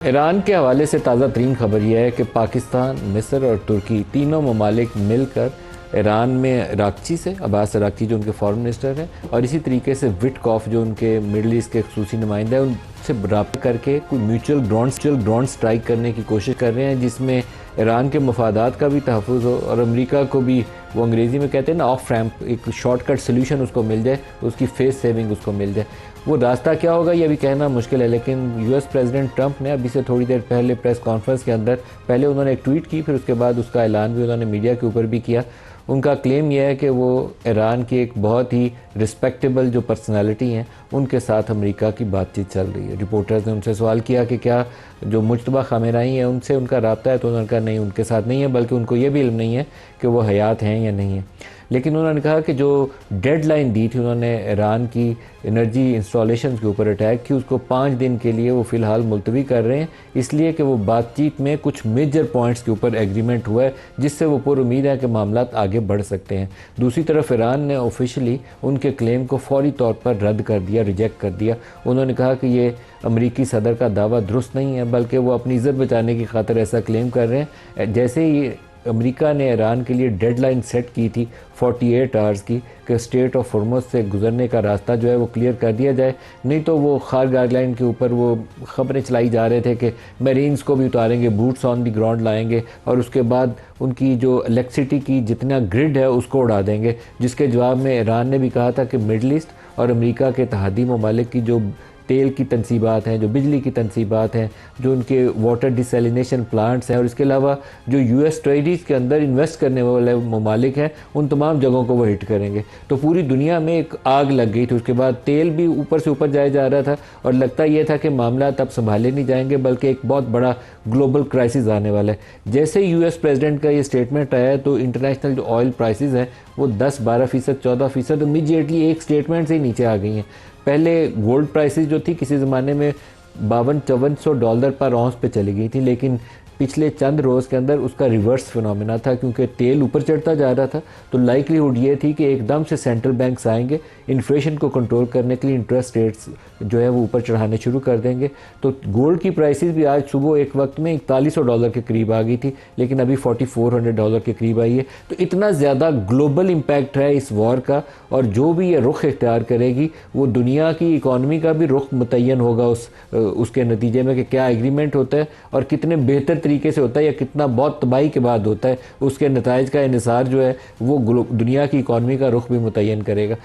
Iran के हवाले से ताज़ा तरीन खबर यह है कि पाकिस्तान, मिस्र और तुर्की तीनों ममालिक मिलकर ईरान में इराक़ची से अब्बास अराक़ची जो उनके फॉरेन मिनिस्टर हैं और इसी तरीके से विटकॉफ जो उनके मिडल ईस्ट के खसूसी नुमाइंदा हैं उनसे रब्ता करके कोई म्यूचुअल ड्रोन स्ट्राइक करने की कोशिश कर रहे हैं, जिसमें ईरान के मफादात का भी तहफ़्फ़ुज़ हो और अमेरिका को भी, वो अंग्रेज़ी में कहते हैं ना, ऑफ रैम्प, एक शॉर्टकट सोल्यूशन उसको मिल जाए, उसकी फेस सेविंग उसको मिल जाए। वो रास्ता क्या होगा ये भी कहना मुश्किल है, लेकिन यूएस प्रेसिडेंट ट्रंप ने अभी से थोड़ी देर पहले प्रेस कॉन्फ्रेंस के अंदर पहले उन्होंने एक ट्वीट की, फिर उसके बाद उसका ऐलान भी उन्होंने मीडिया के ऊपर भी किया। उनका क्लेम यह है कि वो ईरान की एक बहुत ही रिस्पेक्टेबल जो पर्सनालिटी हैं उनके साथ अमेरिका की बातचीत चल रही है। रिपोर्टर्स ने उनसे सवाल किया कि क्या जो मुज्तबा खामेनेई है उनसे उनका राब्ता है, तो उन्होंने कहा नहीं, उनके साथ नहीं है, बल्कि उनको ये भी इल्म नहीं है कि वो हयात हैं या नहीं है। लेकिन उन्होंने कहा कि जो डेडलाइन दी थी उन्होंने ईरान की एनर्जी इंस्टॉलेशन के ऊपर अटैक की, उसको 5 दिन के लिए वो फ़िलहाल मुलतवी कर रहे हैं, इसलिए कि वो बातचीत में कुछ मेजर पॉइंट्स के ऊपर एग्रीमेंट हुआ है, जिससे वो पूरी उम्मीद है कि मामला आगे बढ़ सकते हैं। दूसरी तरफ ईरान ने ऑफिशियली उनके क्लेम को फौरी तौर पर रद्द कर दिया, रिजेक्ट कर दिया। उन्होंने कहा कि ये अमरीकी सदर का दावा दुरुस्त नहीं है, बल्कि वो अपनी इज़्ज़त बचाने की खातिर ऐसा क्लेम कर रहे हैं। जैसे ही अमेरिका ने ईरान के लिए डेडलाइन सेट की थी 48 आवर्स की कि स्ट्रेट ऑफ हॉर्मुज़ से गुजरने का रास्ता जो है वो क्लियर कर दिया जाए, नहीं तो वो खार गाइडलाइन के ऊपर वो ख़बरें चलाई जा रहे थे कि मरीन्स को भी उतारेंगे, बूट्स ऑन दी ग्राउंड लाएंगे और उसके बाद उनकी जो इलेक्ट्रिसिटी की जितना ग्रिड है उसको उड़ा देंगे। जिसके जवाब में ईरान ने भी कहा था कि मिडल ईस्ट और अमेरिका के इत्तेहादी ममालिक की जो तेल की तनसीबात हैं, जो बिजली की तनसीबात हैं, जो उनके वाटर डिसैलिनेशन प्लांट्स हैं और इसके अलावा जो यूएस ट्रेडरीज के अंदर इन्वेस्ट करने वाले ममालिक हैं, उन तमाम जगहों को वो हिट करेंगे। तो पूरी दुनिया में एक आग लग गई थी। उसके बाद तेल भी ऊपर से ऊपर जाया जा रहा था और लगता यह था कि मामला तब संभाले नहीं जाएंगे, बल्कि एक बहुत बड़ा ग्लोबल क्राइसिस आने वाला है। जैसे ही यूएस प्रेसिडेंट का ये स्टेटमेंट आया तो इंटरनेशनल जो ऑयल प्राइसेस हैं वो 10-12%, 14% इमीडिएटली एक स्टेटमेंट से ही नीचे आ गई हैं। पहले गोल्ड प्राइसेस जो थी किसी ज़माने में $5200 पर औंस पे चली गई थी, लेकिन पिछले चंद रोज़ के अंदर उसका रिवर्स फिनोमेना था, क्योंकि तेल ऊपर चढ़ता जा रहा था। तो लाइकलीहुड ये थी कि एकदम से सेंट्रल बैंक्स आएंगे, इन्फ्लेशन को कंट्रोल करने के लिए इंटरेस्ट रेट्स जो है वो ऊपर चढ़ाने शुरू कर देंगे। तो गोल्ड की प्राइसेस भी आज सुबह एक वक्त में $4100 के करीब आ गई थी, लेकिन अभी $4400 के करीब आई है। तो इतना ज़्यादा ग्लोबल इम्पैक्ट है इस वॉर का, और जो भी ये रुख इख्तियार करेगी वो दुनिया की इकॉनमी का भी रुख मुतय्यन होगा उसके नतीजे में, कि क्या एग्रीमेंट होता है और कितने बेहतर तरीके से होता है या कितना बहुत तबाही के बाद होता है। उसके नताइज का इन्हिसार जो है वो दुनिया की इकॉनमी का रुख भी मुतय्यन करेगा।